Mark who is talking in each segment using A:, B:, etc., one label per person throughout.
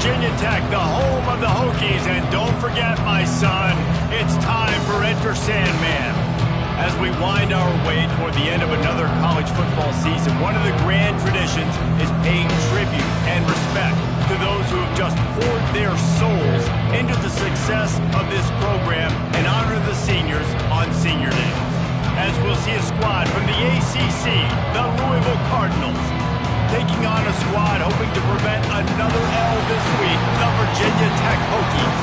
A: Virginia Tech, the home of the Hokies. And don't forget, my son, it's time for Enter Sandman. As we wind our way toward the end of another college football season, one of the grand traditions is paying tribute and respect to those who have just poured their souls into the success of this program and honor the seniors on Senior Day. As we'll see a squad from the ACC, the Louisville Cardinals, taking on a squad hoping to prevent another L this week, the Virginia Tech Hokies.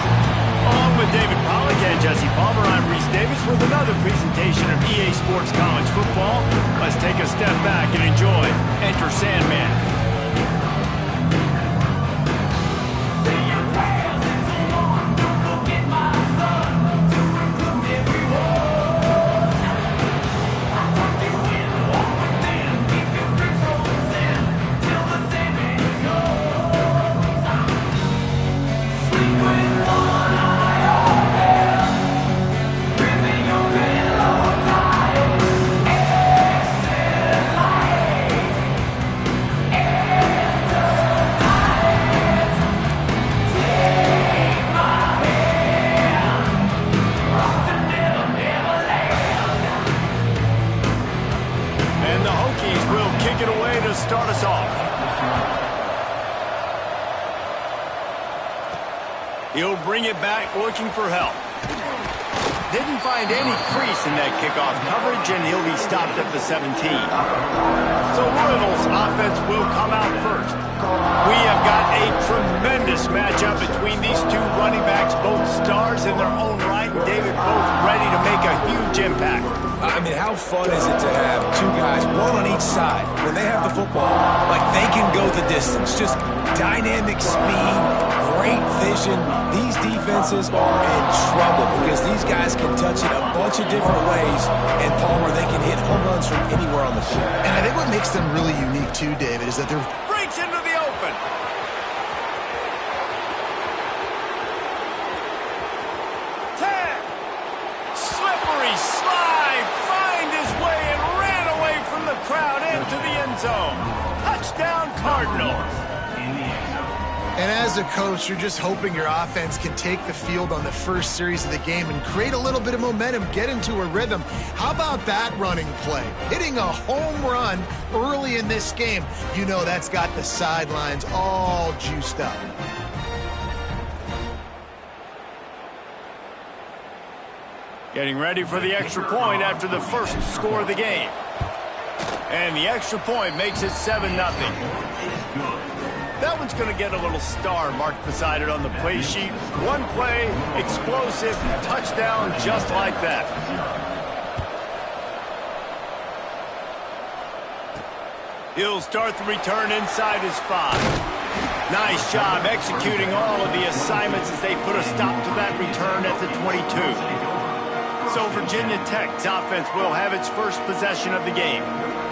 A: Along with David Pollack and Jesse Palmer, I'm Reese Davis with another presentation of EA Sports College Football. Let's take a step back and enjoy Enter Sandman. Start us off. He'll bring it back looking for help. Didn't find any crease in that kickoff coverage, and he'll be stopped at the 17. So Louisville's offense will come out first. We have got a tremendous matchup between these two running backs, both stars in their own right, and David both ready to make a huge impact.
B: I mean, how fun is it to have two guys, one on each side, when they have the football, like they can go the distance. Just dynamic speed, great vision. These defenses are in trouble because these guys can touch it a bunch of different ways, and Palmer, they can hit home runs from anywhere on the field.
C: And I think what makes them really unique too, David, is that they're...
A: Breaks into the open. Slippery slide, find his way and ran away from the crowd into the end zone. Touchdown Cardinals.
C: And as a coach, you're just hoping your offense can take the field on the first series of the game and create a little bit of momentum, get into a rhythm. How about that running play? Hitting a home run early in this game. You know that's got the sidelines all juiced up.
A: Getting ready for the extra point after the first score of the game. And the extra point makes it 7-0. That one's going to get a little star marked beside it on the play sheet. One play, explosive, touchdown just like that. He'll start the return inside his 5. Nice job executing all of the assignments as they put a stop to that return at the 22. So Virginia Tech's offense will have its first possession of the game.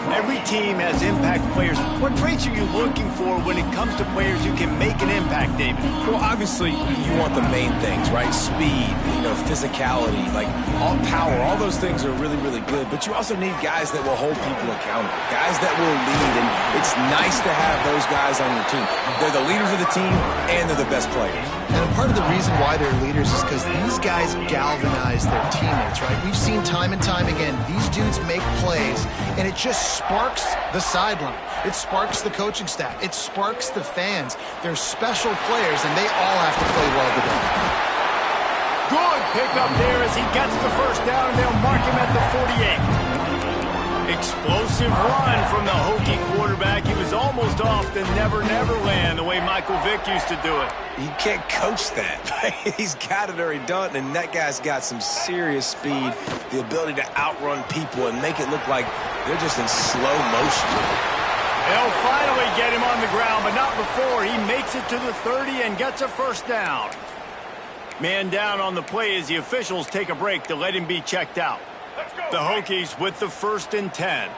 A: Every team has impact players. What traits are you looking for when it comes to players who can make an impact, David?
B: Well, obviously, you want the main things, right? Speed, physicality, like all power, all those things are really, really good. But you also need guys that will hold people accountable, guys that will lead. And it's nice to have those guys on your team. They're the leaders of the team, and they're the best players.
C: And part of the reason why they're leaders is because these guys galvanize their teammates, right? We've seen time and time again, these dudes make plays, and it just sparks the sideline. It sparks the coaching staff. It sparks the fans. They're special players, and they all have to play well together.
A: Good pickup there as he gets the first down, and they'll mark him at the 48. Explosive run from the Hokie quarterback. He was almost off the Never Never Land, the way Michael Vick used to do it.
B: You can't coach that. He's got it already done, and that guy's got some serious speed, the ability to outrun people and make it look like they're just in slow motion.
A: They'll finally get him on the ground, but not before he makes it to the 30 and gets a first down. Man down on the play as the officials take a break to let him be checked out. The Hokies with the 1st and 10.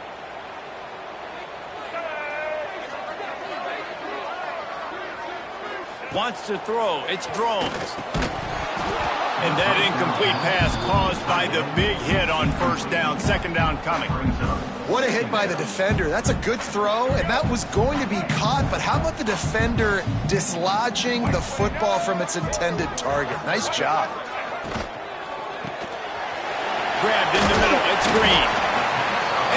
A: Wants to throw. It's Drones. And That incomplete pass caused by the big hit on first down, second down coming.
C: What a hit by the defender. That's a good throw, and that was going to be caught, but how about the defender dislodging the football from its intended target? Nice job.
A: Grabbed in the middle, it's Green.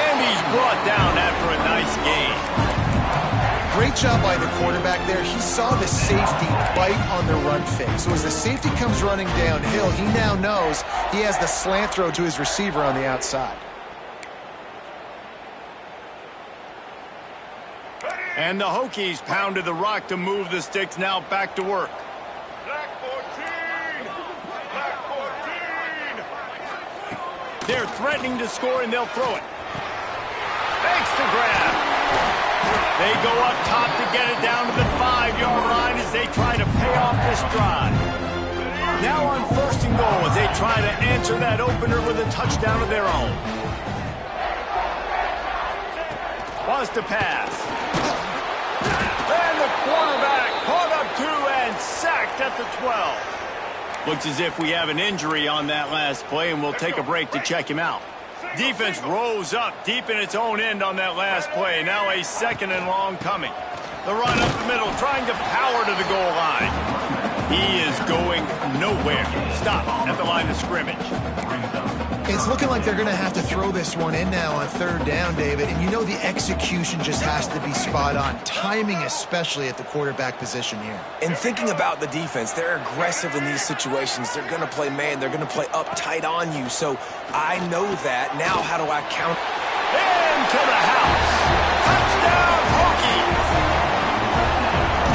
A: And he's brought down after a nice gain.
C: Great job by the quarterback there. He saw the safety bite on the run fake. So as the safety comes running downhill, he now knows he has the slant throw to his receiver on the outside.
A: And the Hokies pounded the rock to move the sticks, now back to work.
D: Black 14! Black 14!
A: They're threatening to score, and they'll throw it. Makes the grab. They go up top to get it down to the 5-yard line as they try to pay off this drive. Now on first and goal as they try to answer that opener with a touchdown of their own. Wants to pass. And the quarterback caught up to and sacked at the 12. Looks as if we have an injury on that last play, and we'll take a break to check him out. Defense rose up deep in its own end on that last play. Now a second and long coming. The run up the middle, trying to power to the goal line. He is going nowhere. Stop at the line of scrimmage.
C: It's looking like they're going to have to throw this one in now on third down, David. And you know the execution just has to be spot on. Timing especially at the quarterback position here.
B: And thinking about the defense, they're aggressive in these situations. They're going to play man. They're going to play up tight on you. So I know that. Now how do I count?
A: Into the house. Touchdown, Hokies.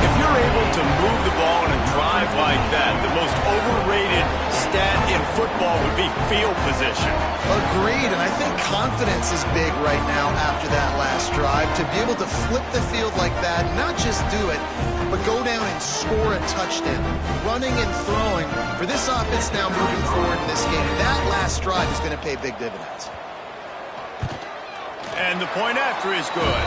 A: If you're able to move the ball in a drive like that, the most overrated stat in football would be field position.
C: Agreed, and I think confidence is big right now after that last drive. To be able to flip the field like that, not just do it, but go down and score a touchdown. Running and throwing for this offense now moving forward in this game. That last drive is going to pay big dividends.
A: And the point after is good.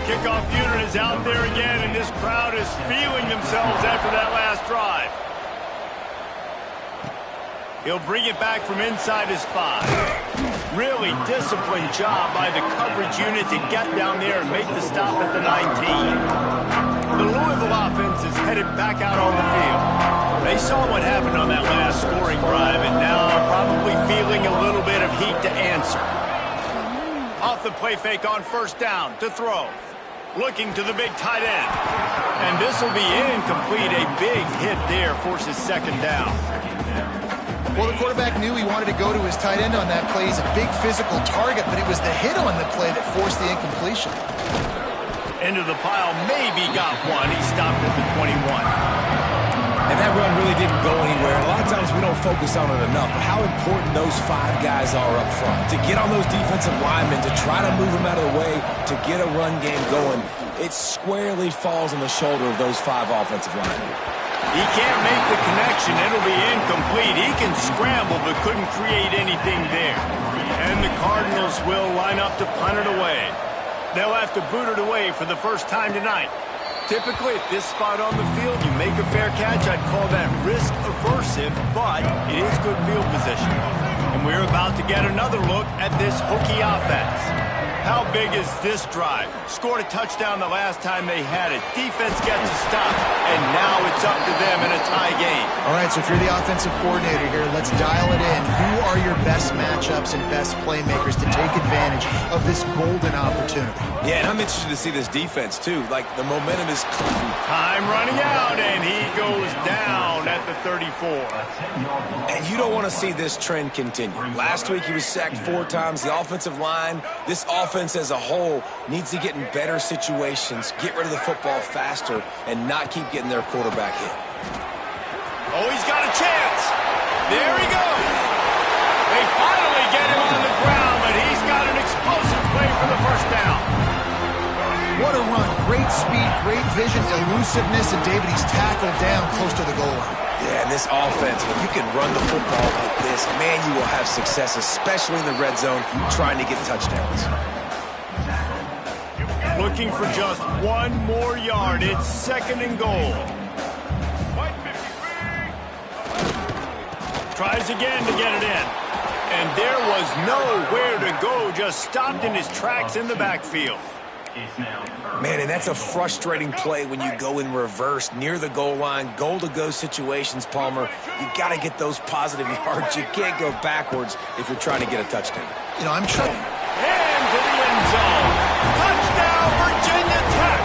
A: Kickoff unit is out there again, and this crowd is feeling themselves after that last drive. He'll bring it back from inside his 5. Really disciplined job by the coverage unit to get down there and make the stop at the 19. The Louisville offense is headed back out on the field. They saw what happened on that last scoring drive, and now probably feeling a little bit of heat to answer. Off the play fake on first down to throw. Looking to the big tight end. And this will be incomplete. A big hit there forces second down.
C: Well, the quarterback knew he wanted to go to his tight end on that play. He's a big physical target, but it was the hit on the play that forced the incompletion.
A: Into the pile, maybe got one. He stopped at the 21.
B: And that run really didn't go anywhere. A lot of times we don't focus on it enough, but how important those 5 guys are up front. To get on those defensive linemen, to try to move them out of the way, to get a run game going, it squarely falls on the shoulder of those 5 offensive linemen.
A: He can't make the connection. It'll be incomplete. He can scramble, but couldn't create anything there. And the Cardinals will line up to punt it away. They'll have to boot it away for the first time tonight. Typically, at this spot on the field, you make a fair catch. I'd call that risk-aversive, but it is good field position. And we're about to get another look at this Hokie offense. How big is this drive? Scored a touchdown the last time they had it. Defense gets a stop, and now it's up to them in a tie game.
C: All right, so if you're the offensive coordinator here, let's dial it in. Who are your best matchups and best playmakers to take advantage of this golden opportunity?
B: Yeah, and I'm interested to see this defense, too. Like, the momentum is...
A: Time running out, and he goes down at the 34.
B: And you don't want to see this trend continue. Last week, he was sacked 4 times. The offensive line, this offense as a whole, needs to get in better situations, get rid of the football faster, and not keep getting their quarterback hit.
A: Oh, he's got a chance. There he goes. They finally get him on the ground, but he's got an explosive play for the first down.
C: What a run. Great speed, great vision, elusiveness, and David, he's tackled down close to the goal line.
B: Yeah, and this offense, when you can run the football like this, man, you will have success, especially in the red zone, trying to get touchdowns.
A: Looks looking for just one more yard. It's 2nd and goal. Tries again to get it in. And there was nowhere to go, just stopped in his tracks in the backfield.
B: Man, and that's a frustrating play when you go in reverse near the goal line, goal-to-go situations, Palmer. You got to get those positive yards. You can't go backwards if you're trying to get a touchdown.
C: You know, I'm trying.
A: And to the end zone. Touchdown, Virginia Tech.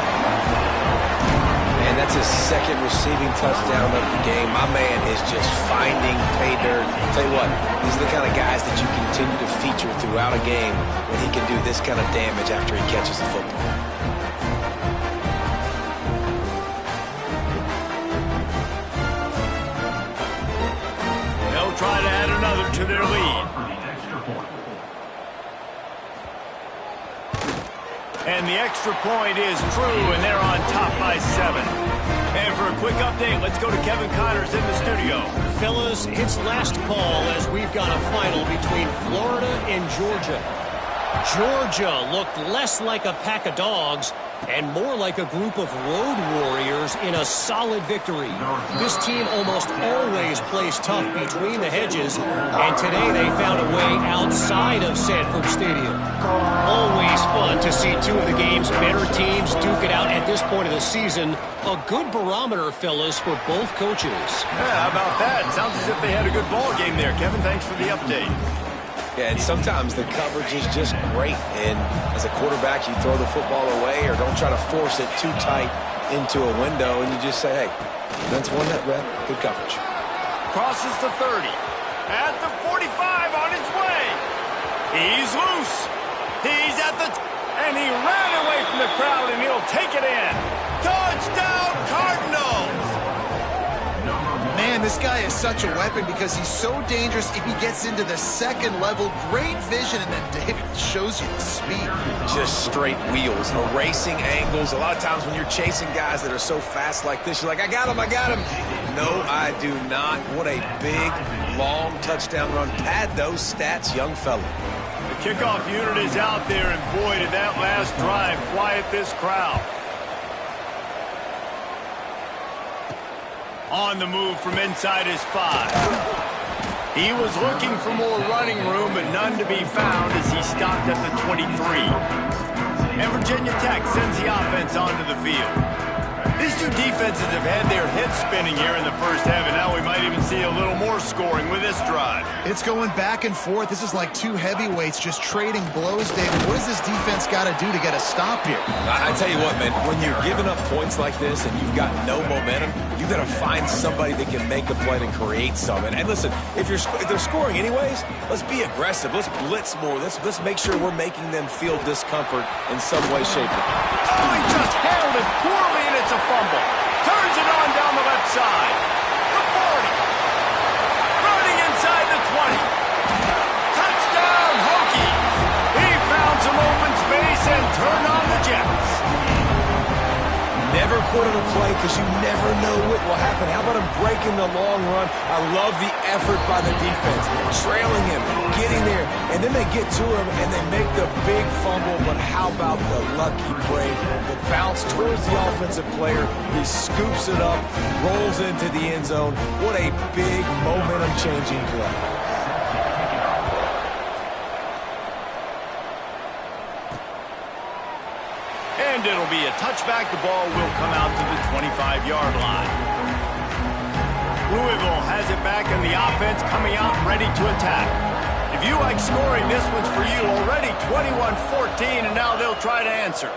B: And that's his 2nd receiving touchdown of the game. My man is just finding pay dirt. I'll tell you what, these are the kind of guys that you continue to feature throughout a game when he can do this kind of damage after he catches the football.
A: They'll try to add another to their lead. And the extra point is true, and they're on top by 7. And for a quick update, let's go to Kevin Connors in the studio.
E: Fellas, it's last call as we've got a final between Florida and Georgia. Georgia looked less like a pack of dogs and more like a group of road warriors in a solid victory. This team almost always plays tough between the hedges, and today they found a way outside of Sanford Stadium. Always fun to see two of the game's better teams duke it out at this point of the season. A good barometer, fellas, for both coaches.
A: Yeah, how about that? Sounds as if they had a good ball game there. Kevin, thanks for the update.
B: Yeah, and sometimes the coverage is just great. And as a quarterback, you throw the football away or don't try to force it too tight into a window, and you just say, hey, that's one that rep, good coverage.
A: Crosses the 30. At the 45 on his way. He's loose. He's at the... and he ran away from the crowd, and he'll take it in. Touchdown, Cardinals!
C: Man, this guy is such a weapon because he's so dangerous if he gets into the 2nd level. Great vision, and then David shows you the speed.
B: Just straight wheels, erasing angles. A lot of times when you're chasing guys that are so fast like this, you're like, I got him. No, I do not. What a big, long touchdown run. Pad those stats, young fella.
A: The kickoff unit is out there, and boy, did that last drive quiet this crowd. On the move from inside his 5. He was looking for more running room, but none to be found as he stopped at the 23. And Virginia Tech sends the offense onto the field. These two defenses have had their heads spinning here in the first half, and now we might even see a little more scoring with this drive.
C: It's going back and forth. This is like two heavyweights just trading blows, David. What does this defense got to do to get a stop here?
B: I tell you what, man, when you're giving up points like this and you've got no momentum, you got to find somebody that can make a play to create something. And listen, if they're scoring anyways, let's be aggressive. Let's blitz more. Let's make sure we're making them feel discomfort in some way, shape, or form.
A: Oh, he just handled it poorly, and it's a fumble. Turns it on down the left side. The 40. Running inside the 20. Touchdown, Hokies. He found some open space and turned on the Jets.
B: Never quit on a play because you never know what will happen. How about him breaking the long run? I love the effort by the defense. Trailing him, getting there, and then they get to him and they make the big fumble. But how about the lucky break? The bounce towards the offensive player. He scoops it up, rolls into the end zone. What a big momentum-changing play.
A: And it'll be a touchback. The ball will come out to the 25-yard line. Louisville has it back in the offense, coming out ready to attack. If you like scoring, this one's for you. Already 21-14, and now they'll try to answer.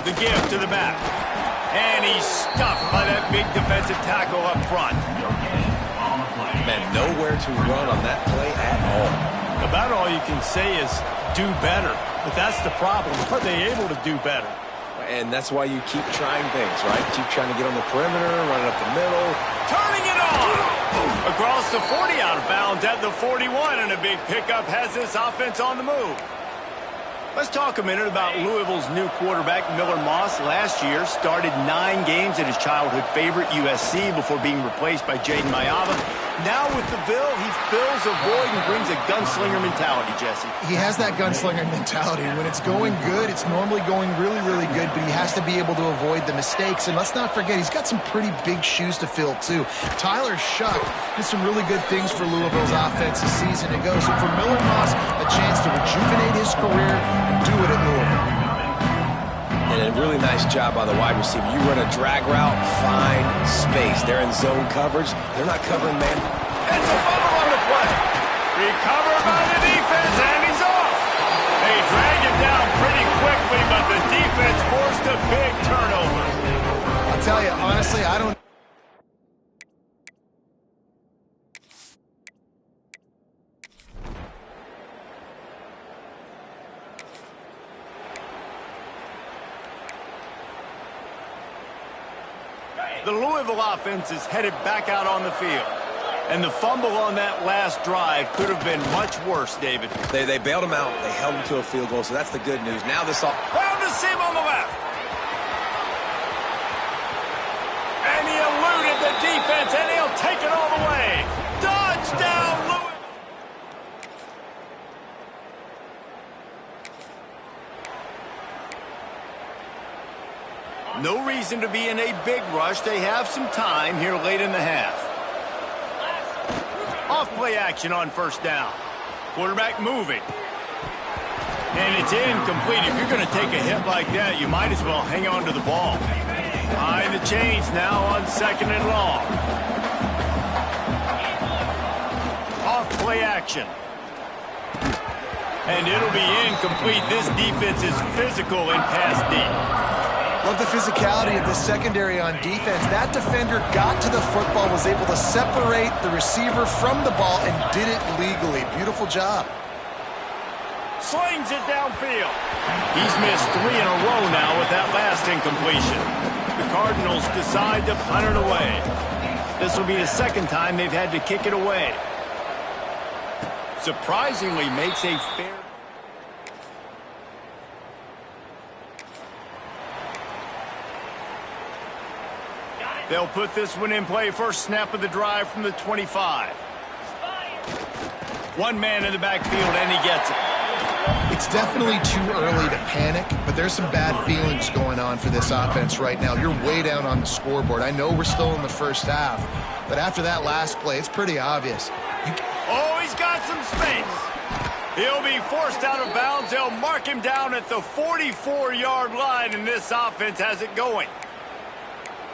A: The give to the back. And he's stuffed by that big defensive tackle up front.
B: Man, nowhere to run on that play at all.
A: About all you can say is do better. But that's the problem. Are they able to do better?
B: And that's why you keep trying things, right? Keep trying to get on the perimeter, run it up the middle.
A: Turning it on! Across the 40, out of bounds at the 41, and a big pickup has this offense on the move. Let's talk a minute about Louisville's new quarterback, Miller Moss. Last year, started 9 games at his childhood favorite, USC, before being replaced by Jaden Mayava. Now with the Ville, he fills a void and brings a gunslinger mentality, Jesse.
C: He has that gunslinger mentality, and when it's going good, it's normally going really, really good, but he has to be able to avoid the mistakes. And let's not forget, he's got some pretty big shoes to fill, too. Tyler Shough did some really good things for Louisville's offense a season ago. So for Miller Moss, a chance to rejuvenate his career and do it at Louisville.
B: And a really nice job by the wide receiver. You run a drag route, find space. They're in zone coverage. They're not covering man.
A: It's a fumble on the play. Recovered by the defense, and he's off. They drag him down pretty quickly, but the defense forced a big turnover.
C: I'll tell you, honestly, I don't...
A: The Louisville offense is headed back out on the field. And the fumble on that last drive could have been much worse, David.
B: They bailed him out. They held him to a field goal, so that's the good news. Now this all...
A: Found a seam on the left. And he eluded the defense, and he'll take it all the way. Touchdown, Louisville. No reason to be in a big rush. They have some time here late in the half. Off-play action on first down. Quarterback moving. And it's incomplete. If you're going to take a hit like that, you might as well hang on to the ball. Behind the chains now on second and long. Off-play action. And it'll be incomplete. This defense is physical in pass deep.
C: Love the physicality of the secondary on defense. That defender got to the football, was able to separate the receiver from the ball, and did it legally. Beautiful job.
A: Slings it downfield. He's missed 3 in a row now with that last incompletion. The Cardinals decide to punt it away. This will be the second time they've had to kick it away. Surprisingly makes a fair... They'll put this one in play. First snap of the drive from the 25. One man in the backfield, and he gets it.
C: It's definitely too early to panic, but there's some bad feelings going on for this offense right now. You're way down on the scoreboard. I know we're still in the first half, but after that last play, it's pretty obvious.
A: Oh, he's got some space. He'll be forced out of bounds. They'll mark him down at the 44-yard line, and this offense has it going.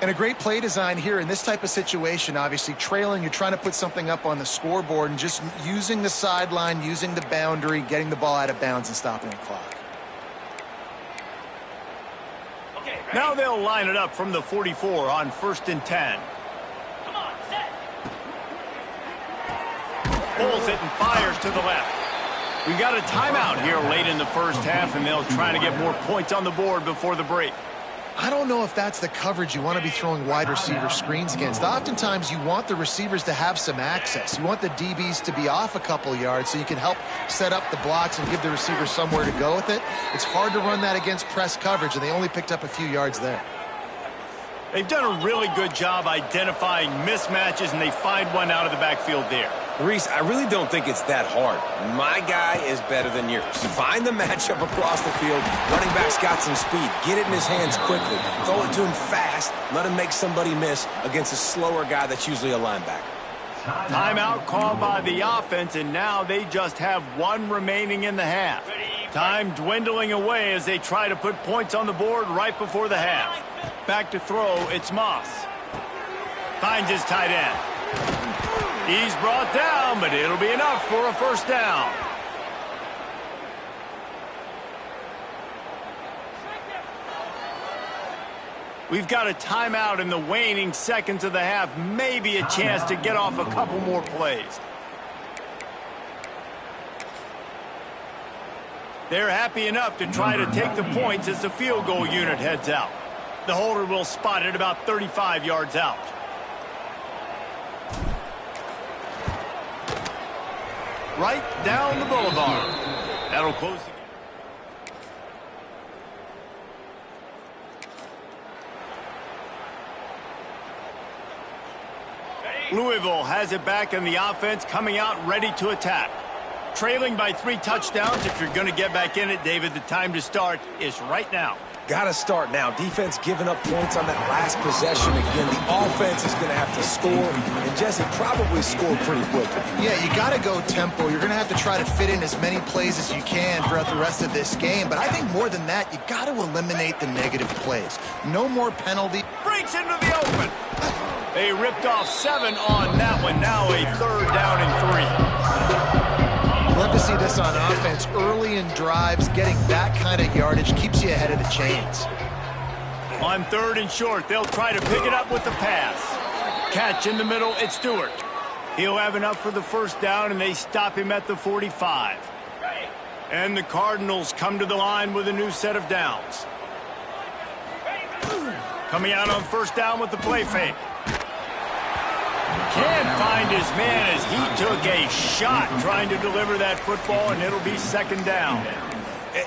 C: And a great play design here in this type of situation. Obviously trailing, you're trying to put something up on the scoreboard, and just using the sideline, using the boundary, getting the ball out of bounds and stopping the clock.
A: Now they'll line it up from the 44 on 1st and 10.
D: Come on, set.
A: Pulls it and fires to the left. We've got a timeout here late in the first half, and they'll try to get more points on the board before the break.
C: I don't know if that's the coverage you want to be throwing wide receiver screens against. Oftentimes, you want the receivers to have some access. You want the DBs to be off a couple yards so you can help set up the blocks and give the receiver somewhere to go with it. It's hard to run that against press coverage, and they only picked up a few yards there.
A: They've done a really good job identifying mismatches, and they find one out of the backfield there.
B: Reese, I really don't think it's that hard. My guy is better than yours. Find the matchup across the field. Running back's got some speed. Get it in his hands quickly. Throw it to him fast. Let him make somebody miss against a slower guy that's usually a linebacker.
A: Timeout called by the offense, and now they just have one remaining in the half. Time dwindling away as they try to put points on the board right before the half. Back to throw, it's Moss. Finds his tight end. He's brought down, but it'll be enough for a first down. We've got a timeout in the waning seconds of the half. Maybe a chance to get off a couple more plays. They're happy enough to try to take the points as the field goal unit heads out. The holder will spot it about 35 yards out. Right down the boulevard. That'll close the game. Louisville has it back in the offense, coming out ready to attack. Trailing by 3 touchdowns. If you're going to get back in it, David, the time to start is right now.
B: Got to start now. Defense giving up points on that last possession. Again, the offense is going to have to score, and Jesse probably scored pretty quickly.
C: Yeah, you got to go tempo. You're going to have to try to fit in as many plays as you can throughout the rest of this game. But I think more than that, you got to eliminate the negative plays. No more penalty.
A: Breaks into the open. They ripped off 7 on that one. Now a 3rd down and 3.
C: Love to see this on offense. Early in drives, getting that kind of yardage keeps you ahead of the chains.
A: On 3rd and short, they'll try to pick it up with the pass. Catch in the middle, it's Stewart. He'll have enough for the 1st down, and they stop him at the 45. And the Cardinals come to the line with a new set of downs. Coming out on 1st down with the play fake. Can't find his man as he took a shot trying to deliver that football, and it'll be 2nd down.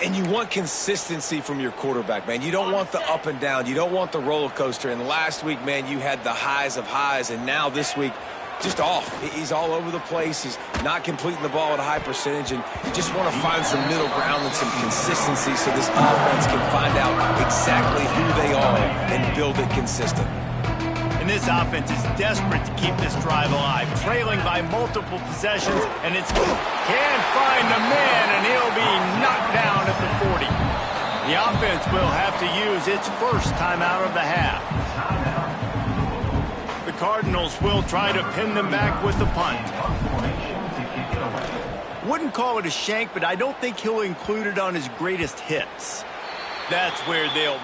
B: And you want consistency from your quarterback, man. You don't want the up and down. You don't want the roller coaster. And last week, man, you had the highs of highs, and now this week, just off. He's all over the place. He's not completing the ball at a high percentage, and you just want to find some middle ground and some consistency so this offense can find out exactly who they are and build it consistent.
A: And this offense is desperate to keep this drive alive, trailing by multiple possessions, and it's can't find the man, and he'll be knocked down at the 40. The offense will have to use its 1st timeout of the half. The Cardinals will try to pin them back with the punt. Wouldn't call it a shank, but I don't think he'll include it on his greatest hits. That's where they'll